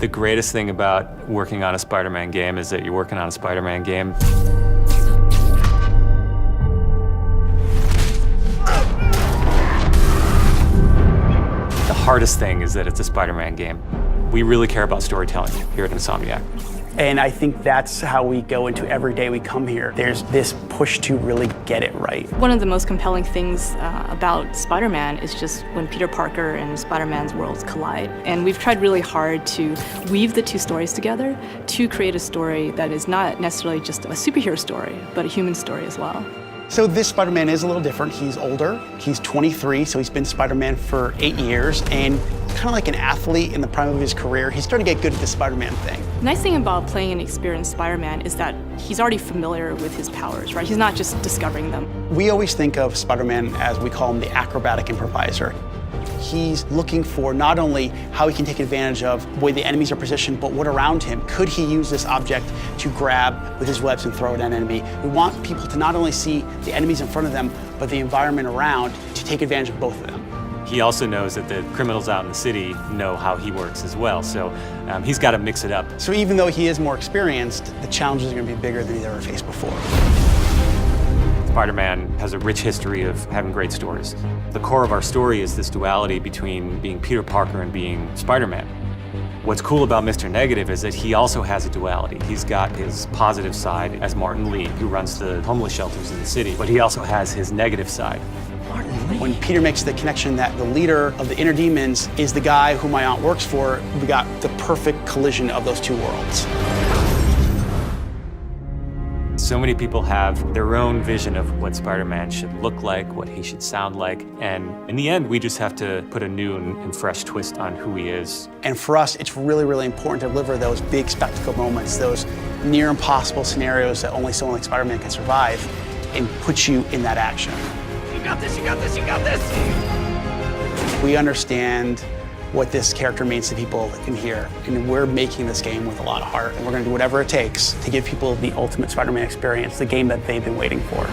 The greatest thing about working on a Spider-Man game is that you're working on a Spider-Man game. The hardest thing is that it's a Spider-Man game. We really care about storytelling here at Insomniac. And I think that's how we go into every day we come here. There's this push to really get it right. One of the most compelling things about Spider-Man is just when Peter Parker and Spider-Man's worlds collide. And we've tried really hard to weave the two stories together to create a story that is not necessarily just a superhero story, but a human story as well. So this Spider-Man is a little different. He's older, he's 23, so he's been Spider-Man for 8 years, and kind of like an athlete in the prime of his career, he's starting to get good at the Spider-Man thing. The nice thing about playing an experienced Spider-Man is that he's already familiar with his powers, right? He's not just discovering them. We always think of Spider-Man as, we call him, the acrobatic improviser. He's looking for not only how he can take advantage of the way the enemies are positioned, but what around him. Could he use this object to grab with his webs and throw at an enemy? We want people to not only see the enemies in front of them, but the environment around, to take advantage of both of them. He also knows that the criminals out in the city know how he works as well, so he's got to mix it up. So even though he is more experienced, the challenges are going to be bigger than he's ever faced before. Spider-Man has a rich history of having great stories. The core of our story is this duality between being Peter Parker and being Spider-Man. What's cool about Mr. Negative is that he also has a duality. He's got his positive side as Martin Lee, who runs the homeless shelters in the city, but he also has his negative side. When Peter makes the connection that the leader of the inner demons is the guy who my aunt works for, we got the perfect collision of those two worlds. So many people have their own vision of what Spider-Man should look like, what he should sound like, and in the end, we just have to put a new and fresh twist on who he is. And for us, it's really, really important to deliver those big spectacle moments, those near impossible scenarios that only someone like Spider-Man can survive, and put you in that action. You got this, you got this, you got this! We understand what this character means to people in here, and we're making this game with a lot of heart, and we're going to do whatever it takes to give people the ultimate Spider-Man experience, the game that they've been waiting for.